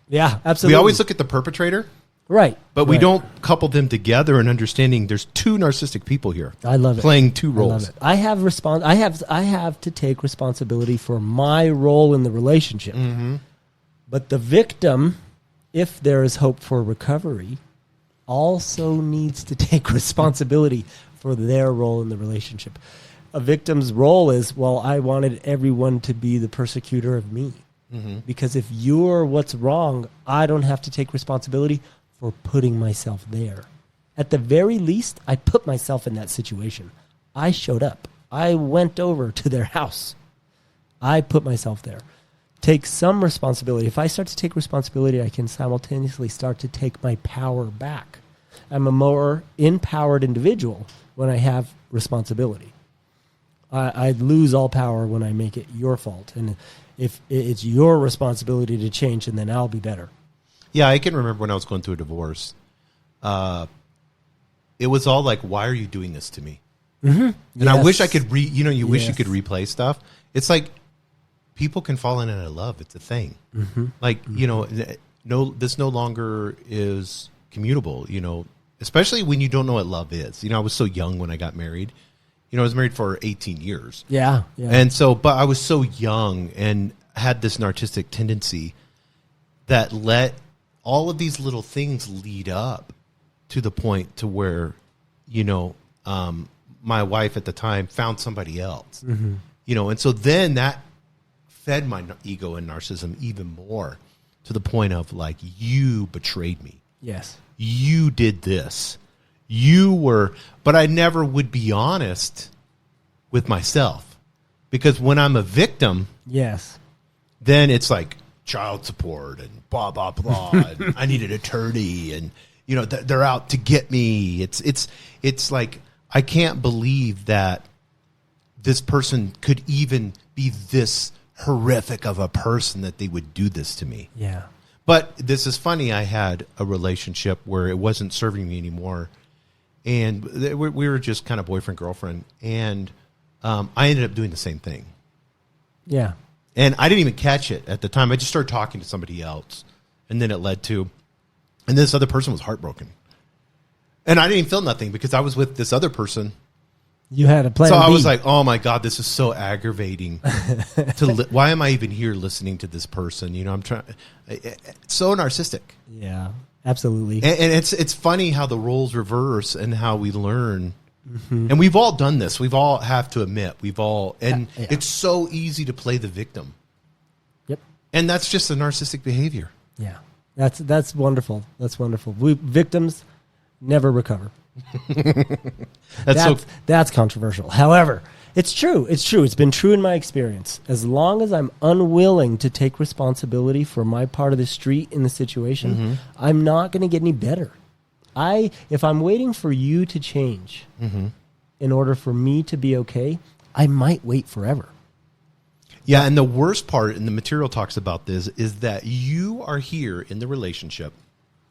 Yeah, absolutely. We always look at the perpetrator. Right. But we don't couple them together and understanding there's two narcissistic people here. I love it. Playing two roles. I have to take responsibility for my role in the relationship. But the victim, if there is hope for recovery, also needs to take responsibility for their role in the relationship. A victim's role is, I wanted everyone to be the persecutor of me. Because if you're what's wrong, I don't have to take responsibility for putting myself there. At the very least, I put myself in that situation. I showed up. I went over to their house. I put myself there. Take some responsibility. If I start to take responsibility, I can simultaneously start to take my power back. I'm a more empowered individual when I have responsibility. I lose all power when I make it your fault. And if it's your responsibility to change, and then I'll be better. Yeah, I can remember when I was going through a divorce. It was all like, why are you doing this to me? And I wish I could wish you could replay stuff. It's like people can fall in and out of love. It's a thing. Like, this no longer is commutable, especially when you don't know what love is. I was so young when I got married. I was married for 18 years. Yeah. And so, but I was so young and had this narcissistic tendency that let all of these little things lead up to the point to where, my wife at the time found somebody else, and so then that fed my ego and narcissism even more to the point of like, you betrayed me. Yes. you did this. You were, but I never would be honest with myself, because when I'm a victim, Yes. then it's like child support and blah, blah, blah. And I need an attorney, and, you know, they're out to get me. It's like, I can't believe that this person could even be this horrific of a person that they would do this to me. Yeah. But this is funny. I had a relationship where it wasn't serving me anymore, and we were just kind of boyfriend, girlfriend, and I ended up doing the same thing. Yeah. And I didn't even catch it at the time. I just started talking to somebody else, and then it led to, and this other person was heartbroken. And I didn't even feel nothing because I was with this other person. You had a plan. So I B. was like, oh my God, this is so aggravating. Why am I even here listening to this person? You know, I'm trying. It's so narcissistic. Yeah, absolutely. And it's funny how the roles reverse and how we learn. Mm-hmm. And we've all done this. We've all have to admit, it's so easy to play the victim. Yep. And that's just a narcissistic behavior. Yeah. That's wonderful. That's wonderful. Victims never recover. That's controversial. However, it's true. It's true. It's been true in my experience. As long as I'm unwilling to take responsibility for my part of the street in the situation, mm-hmm. I'm not going to get any better. If I'm waiting for you to change mm-hmm. in order for me to be okay, I might wait forever. Yeah, and the worst part, and the material talks about this, is that you are here in the relationship,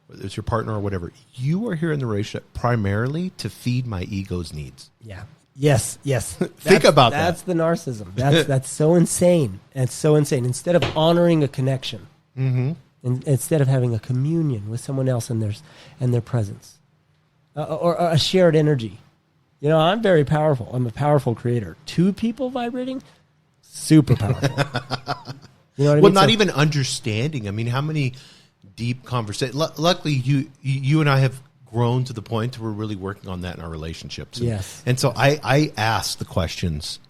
whether it's your partner or whatever, you are here in the relationship primarily to feed my ego's needs. Yeah. Yes. Think about that. That's the narcissism. That's so insane. That's so insane. Instead of honoring a connection, mm-hmm. Instead of having a communion with someone else and their presence, or a shared energy. You know, I'm very powerful. I'm a powerful creator. 2 people vibrating, super powerful. You know what I mean? Well, not even understanding. I mean, how many deep conversations? Luckily, you and I have grown to the point where we're really working on that in our relationships. And, yes. And so I ask the questions,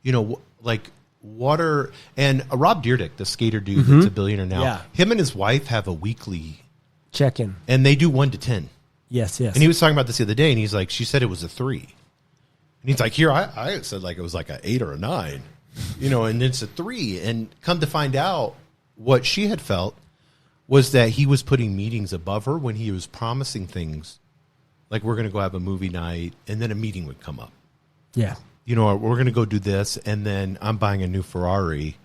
you know, like, what are, and Rob Dyrdek, the skater dude mm-hmm. that's a billionaire now, him and his wife have a weekly check-in, and they do 1 to 10. Yes. And he was talking about this the other day, and he's like, she said it was a 3, and he's like, here, I said like it was like an 8 or a 9, you know, and it's a 3, and come to find out, what she had felt was that he was putting meetings above her when he was promising things, like we're going to go have a movie night, and then a meeting would come up. Yeah. You know, we're going to go do this, and then I'm buying a new Ferrari,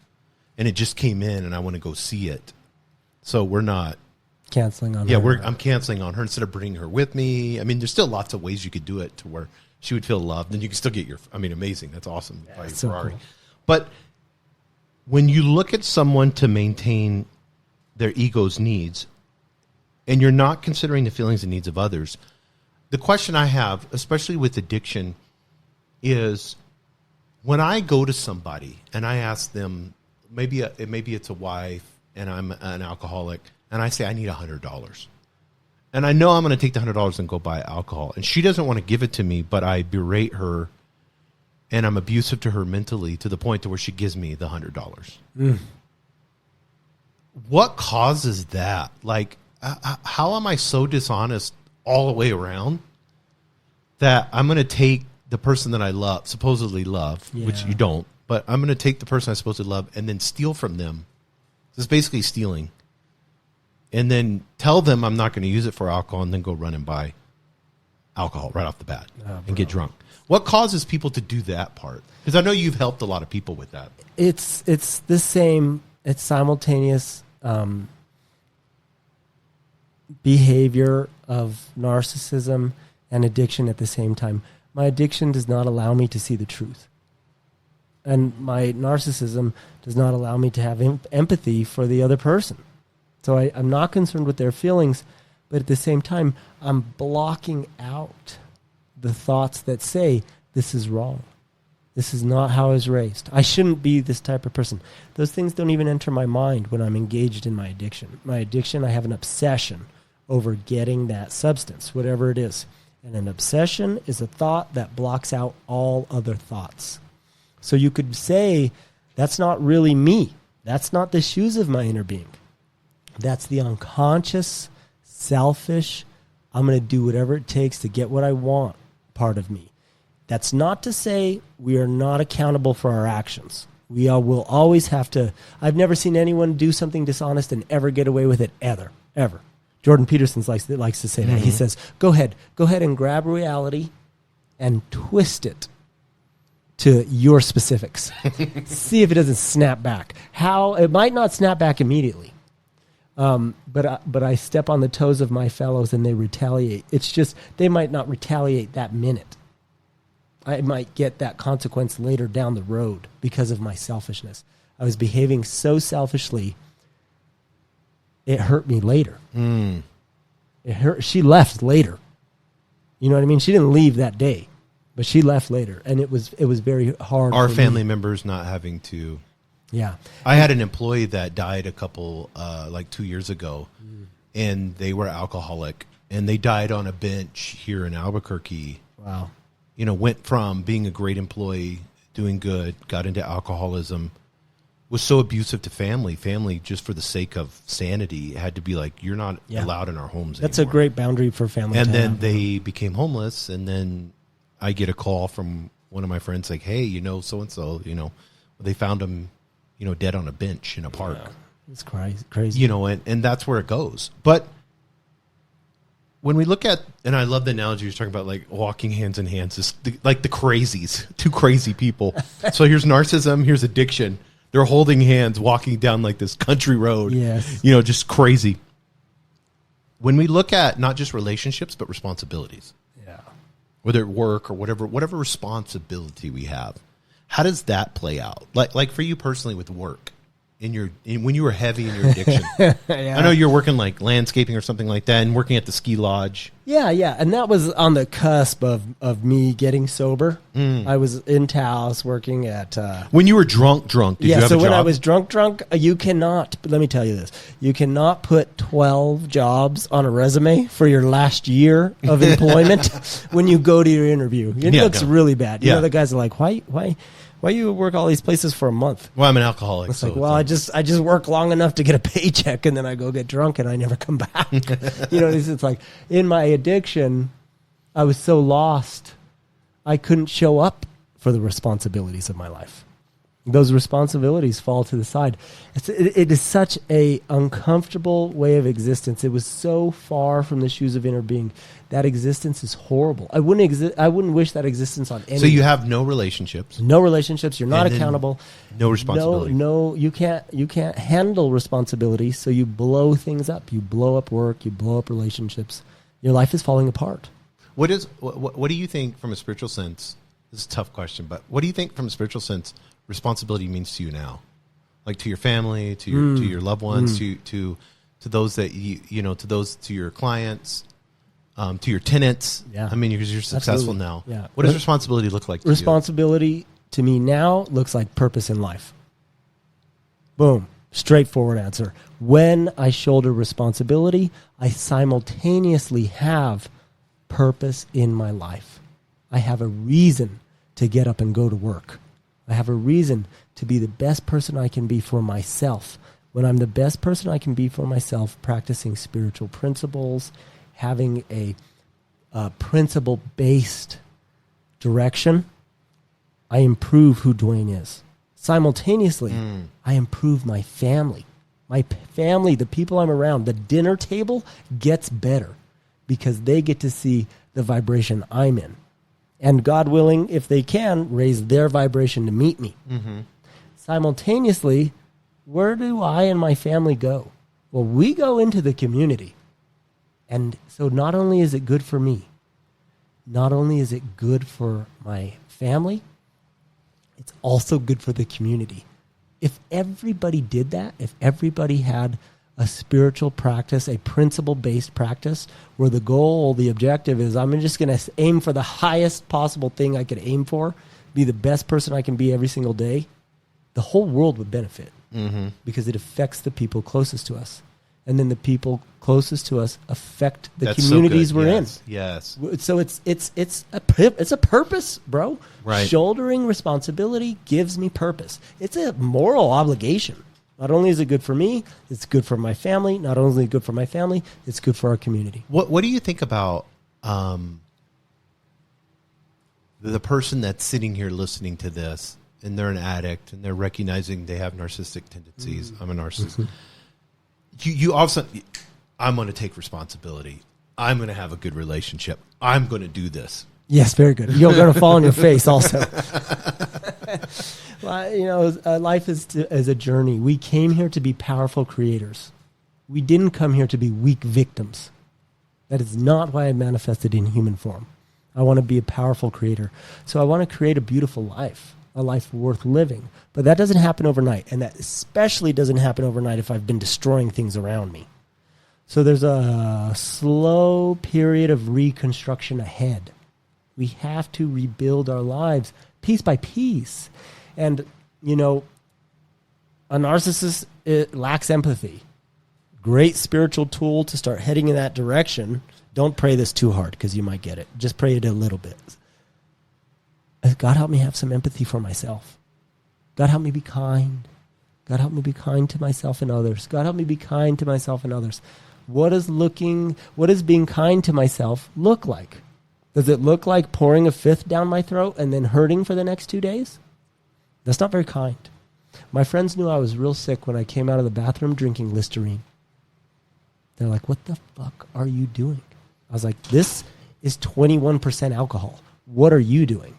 and it just came in, and I want to go see it. So we're not canceling on her. Yeah, I'm canceling on her instead of bringing her with me. I mean, there's still lots of ways you could do it to where she would feel loved, and you can still get amazing. That's awesome. Yeah, buy your so Ferrari. cool. But when you look at someone to maintain their ego's needs, and you're not considering the feelings and needs of others, the question I have, especially with addiction, is when I go to somebody and I ask them, maybe it's a wife and I'm an alcoholic, and I say I need $100, and I know I'm going to take the $100 and go buy alcohol, and she doesn't want to give it to me, but I berate her and I'm abusive to her mentally to the point to where she gives me the $100. What causes that? Like, how am I so dishonest all the way around that I'm going to take the person that I love, supposedly love, which you don't, but I'm going to take the person I supposedly love and then steal from them. It's basically stealing. And then tell them I'm not going to use it for alcohol, and then go run and buy alcohol right off the bat and get drunk. What causes people to do that part? Because I know you've helped a lot of people with that. It's the same. It's simultaneous behavior of narcissism and addiction at the same time. My addiction does not allow me to see the truth. And my narcissism does not allow me to have empathy for the other person. So I'm not concerned with their feelings, but at the same time, I'm blocking out the thoughts that say, this is wrong. This is not how I was raised. I shouldn't be this type of person. Those things don't even enter my mind when I'm engaged in my addiction. My addiction, I have an obsession over getting that substance, whatever it is. And an obsession is a thought that blocks out all other thoughts. So you could say, that's not really me. That's not the shoes of my inner being. That's the unconscious, selfish I'm going to do whatever it takes to get what I want part of me. That's not to say we are not accountable for our actions. We will always have to. I've never seen anyone do something dishonest and ever get away with it, ever. Jordan Peterson likes to say that. He says, go ahead and grab reality and twist it to your specifics. See if it doesn't snap back. It might not snap back immediately. But I step on the toes of my fellows and they retaliate. It's just, they might not retaliate that minute. I might get that consequence later down the road because of my selfishness. I was behaving so selfishly, it hurt me later. It hurt. She left later. You know what I mean? She didn't leave that day, but she left later, and it was very hard. Our family members not having to. Yeah, I had an employee that died a couple, 2 years ago, and they were alcoholic, and they died on a bench here in Albuquerque. Wow. Went from being a great employee, doing good, got into alcoholism, was so abusive to family just for the sake of sanity, had to be like, you're not allowed in our homes That's anymore. A great boundary for family. And then they became homeless, and then I get a call from one of my friends like, hey, so-and-so, they found him, dead on a bench in a park. Yeah. It's crazy. And that's where it goes. But when we look at, and I love the analogy you're talking about, like walking hands in hands, is like the crazies, two crazy people. So here's narcissism, here's addiction. They're holding hands, walking down like this country road. Yes. Just crazy. When we look at not just relationships, but responsibilities, whether at work or whatever responsibility we have, how does that play out? Like for you personally with work, when you were heavy in your addiction. I know you're working like landscaping or something like that, and working at the ski lodge. Yeah, and that was on the cusp of me getting sober. I was in Taos working at. When you were drunk, did you have a job? When I was drunk, you cannot. Let me tell you this: you cannot put 12 jobs on a resume for your last year of employment when you go to your interview. It looks really bad. The guys are like, why you work all these places for a month? Well, I'm an alcoholic. It's like, I just work long enough to get a paycheck, and then I go get drunk, and I never come back. It's like in my addiction, I was so lost, I couldn't show up for the responsibilities of my life. Those responsibilities fall to the side. It is such a uncomfortable way of existence. It was so far from the shoes of inner being. That existence is horrible. I wouldn't wish that existence on anyone. So you have no relationships. No relationships. You're not accountable. No responsibility. No, you can't handle responsibility. So you blow things up. You blow up work. You blow up relationships. Your life is falling apart. What do you think from a spiritual sense? This is a tough question, but what do you think from a spiritual sense responsibility means to you now? Like to your family, to your loved ones, to those that to your clients, to your tenants. Yeah. I mean, because you're successful now. Yeah. What does responsibility look like to Responsibility to me now looks like purpose in life. Boom. Straightforward answer. When I shoulder responsibility, I simultaneously have purpose in my life. I have a reason to get up and go to work. I have a reason to be the best person I can be for myself. When I'm the best person I can be for myself, practicing spiritual principles, having a principle-based direction, I improve who Dwayne is. Simultaneously, I improve my family. My family, the people I'm around, the dinner table gets better because they get to see the vibration I'm in. And God willing, if they can, raise their vibration to meet me. Mm-hmm. Simultaneously, where do I and my family go? Well, we go into the community. And so not only is it good for me, not only is it good for my family, it's also good for the community. If everybody did that, if everybody had a spiritual practice, a principle-based practice, where the goal, the objective is I'm just going to aim for the highest possible thing I could aim for, be the best person I can be every single day, the whole world would benefit because it affects the people closest to us. And then the people closest to us affect the communities we're in. Yes. So it's a purpose, bro. Right. Shouldering responsibility gives me purpose. It's a moral obligation. Not only is it good for me, it's good for my family. Not only is it good for my family, it's good for our community. What do you think about the person that's sitting here listening to this, and they're an addict, and they're recognizing they have narcissistic tendencies? I'm a narcissist. You also, I'm going to take responsibility. I'm going to have a good relationship. I'm going to do this. Yes, very good. You're going to fall on your face also. Well, life is a journey. We came here to be powerful creators. We didn't come here to be weak victims. That is not why I manifested in human form. I want to be a powerful creator. So I want to create a beautiful life, a life worth living. But that doesn't happen overnight. And that especially doesn't happen overnight if I've been destroying things around me. So there's a slow period of reconstruction ahead. We have to rebuild our lives piece by piece. And, a narcissist lacks empathy. Great spiritual tool to start heading in that direction. Don't pray this too hard because you might get it. Just pray it a little bit. God, help me have some empathy for myself. God, help me be kind. God, help me be kind to myself and others. God, help me be kind to myself and others. What does being kind to myself look like? Does it look like pouring a fifth down my throat and then hurting for the next 2 days? That's not very kind. My friends knew I was real sick when I came out of the bathroom drinking Listerine. They're like, what the fuck are you doing? I was like, this is 21% alcohol. What are you doing?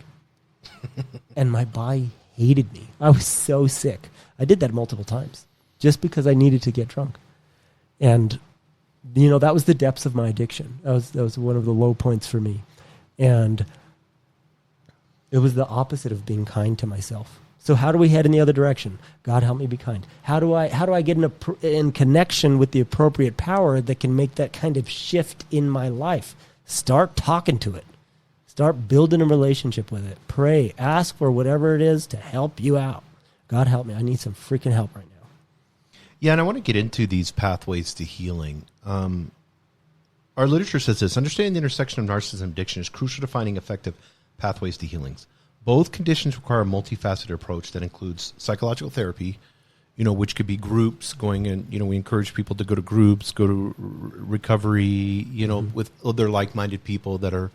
And my body hated me. I was so sick. I did that multiple times just because I needed to get drunk. And, that was the depths of my addiction. That was one of the low points for me. And it was the opposite of being kind to myself. So how do we head in the other direction? God, help me be kind. How do I get in connection with the appropriate power that can make that kind of shift in my life? Start talking to it. Start building a relationship with it. Pray. Ask for whatever it is to help you out. God, help me. I need some freaking help right now. Yeah, and I want to get into these pathways to healing. Our literature says this: understanding the intersection of narcissism and addiction is crucial to finding effective pathways to healings. Both conditions require a multifaceted approach that includes psychological therapy, which could be groups going in. We encourage people to go to groups, go to recovery, with other like-minded people that are,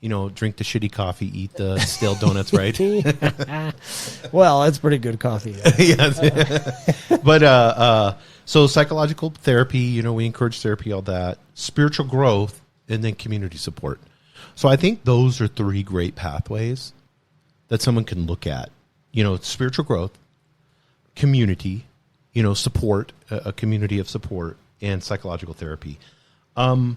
drink the shitty coffee, eat the stale donuts, right? Well, it's pretty good coffee. Yes. But so psychological therapy, we encourage therapy, all that. Spiritual growth, and then community support. So I think those are three great pathways that someone can look at. Spiritual growth, community, support, a community of support, and psychological therapy. When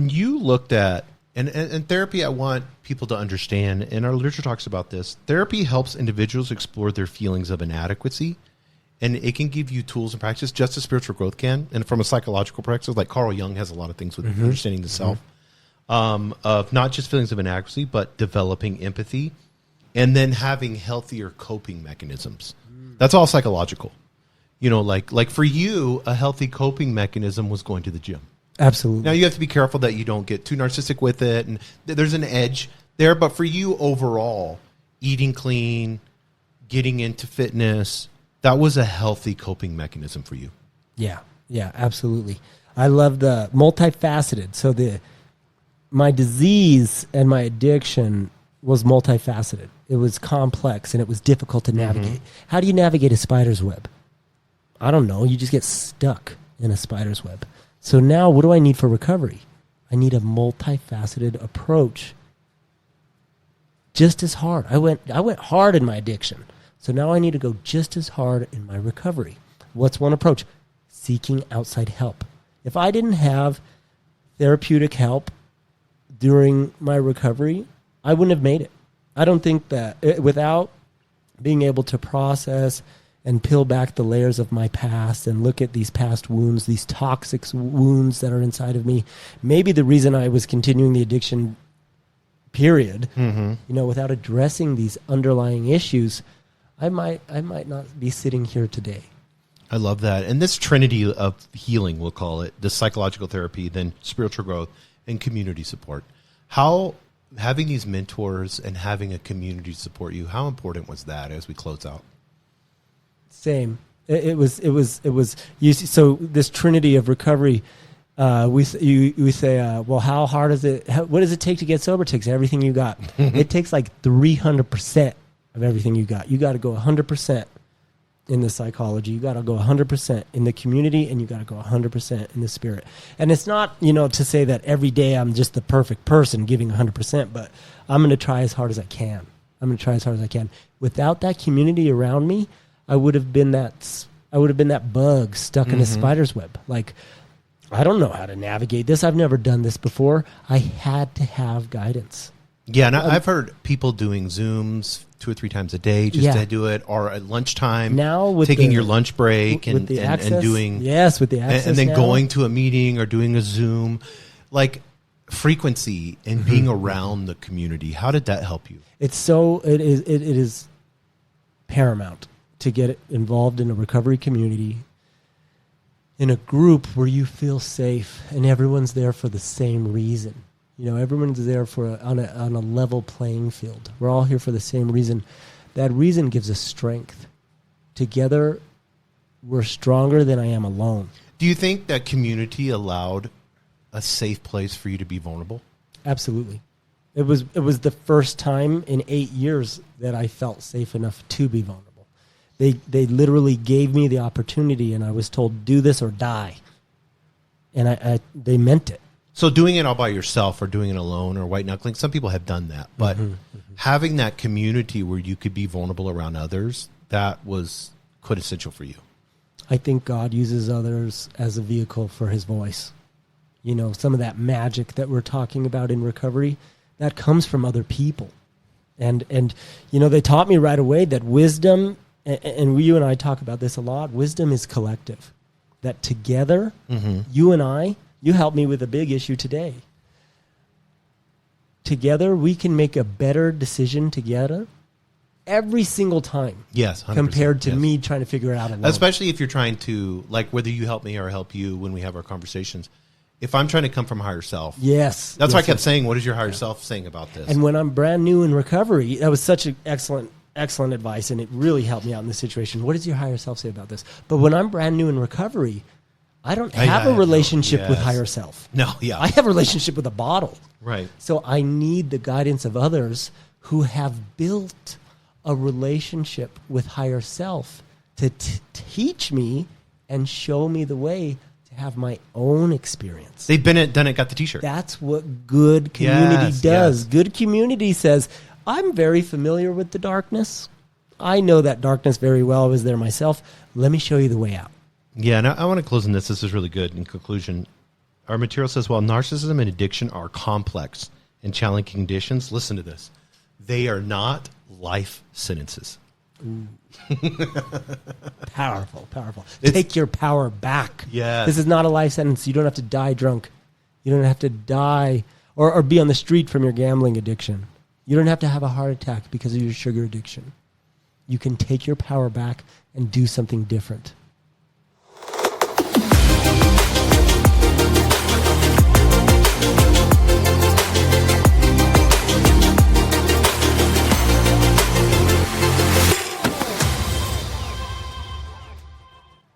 you looked at, and therapy, I want people to understand, and our literature talks about this, therapy helps individuals explore their feelings of inadequacy, and it can give you tools and practice, just as spiritual growth can. And from a psychological practice, like Carl Jung has a lot of things with understanding the self, of not just feelings of inadequacy, but developing empathy, and then having healthier coping mechanisms. That's all psychological. Like for you, a healthy coping mechanism was going to the gym. Absolutely. Now, you have to be careful that you don't get too narcissistic with it, and there's an edge there. But for you overall, eating clean, getting into fitness, that was a healthy coping mechanism for you. Yeah, absolutely. I love the multifaceted. So my disease and my addiction was multifaceted. It was complex, and it was difficult to navigate. How do you navigate a spider's web? I don't know. You just get stuck in a spider's web. So now what do I need for recovery? I need a multifaceted approach. Just as hard. I went hard in my addiction. So now I need to go just as hard in my recovery. What's one approach? Seeking outside help. If I didn't have therapeutic help during my recovery, I wouldn't have made it. I don't think that without being able to process and peel back the layers of my past and look at these past wounds, these toxic wounds that are inside of me, maybe the reason I was continuing the addiction period, without addressing these underlying issues, I might not be sitting here today. I love that. And this trinity of healing, we'll call it, the psychological therapy, then spiritual growth, and community support. How having these mentors and having a community support you, how important was that as we close out? Same. It was. You see, so this trinity of recovery. We say, well, how hard is it? What does it take to get sober? It takes everything you got. It takes like 300% of everything you got. You got to go 100% in the psychology. You got to go 100% in the community, and you got to go 100% in the spirit. And it's not, to say that every day I'm just the perfect person giving 100%, but I'm going to try as hard as I can. Without that community around me, I would have been that bug stuck in a spider's web. Like, I don't know how to navigate this. I've never done this before. I had to have guidance. Yeah, and I've heard people doing Zooms 2 or 3 times a day just to do it, or at lunchtime, now with taking your lunch break and doing with the access, and then now. Going to a meeting or doing a Zoom, like frequency and being around the community. How did that help you? It is paramount to get involved in a recovery community, in a group where you feel safe and everyone's there for the same reason. Everyone's there on a level playing field. We're all here for the same reason. That reason gives us strength. Together, we're stronger than I am alone. Do you think that community allowed a safe place for you to be vulnerable? Absolutely. It was the first time in 8 years that I felt safe enough to be vulnerable. They literally gave me the opportunity, and I was told, do this or die. And they meant it. So doing it all by yourself or doing it alone or white knuckling, some people have done that. But having that community where you could be vulnerable around others, that was quintessential for you. I think God uses others as a vehicle for his voice. Some of that magic that we're talking about in recovery, that comes from other people. And they taught me right away that wisdom, and you and I talk about this a lot, wisdom is collective. That together, you and I, you helped me with a big issue today. Together, we can make a better decision together every single time. Yes, 100%, compared to me trying to figure it out alone. Especially if you're trying to, like, whether you help me or I help you when we have our conversations. If I'm trying to come from higher self. Yes. That's why I kept saying, what is your higher self saying about this? And when I'm brand new in recovery, that was such an excellent advice, and it really helped me out in this situation. What does your higher self say about this? But when I'm brand new in recovery, I don't have a relationship with higher self. No, yeah. I have a relationship with a bottle. Right. So I need the guidance of others who have built a relationship with higher self to teach me and show me the way to have my own experience. They've been it, done it, got the t-shirt. That's what good community does. Yes. Good community says, I'm very familiar with the darkness. I know that darkness very well. I was there myself. Let me show you the way out. Yeah, and I want to close on this. This is really good. In conclusion, our material says, while narcissism and addiction are complex and challenging conditions, listen to this. They are not life sentences. Powerful. Take your power back. Yeah. This is not a life sentence. You don't have to die drunk. You don't have to die or be on the street from your gambling addiction. You don't have to have a heart attack because of your sugar addiction. You can take your power back and do something different.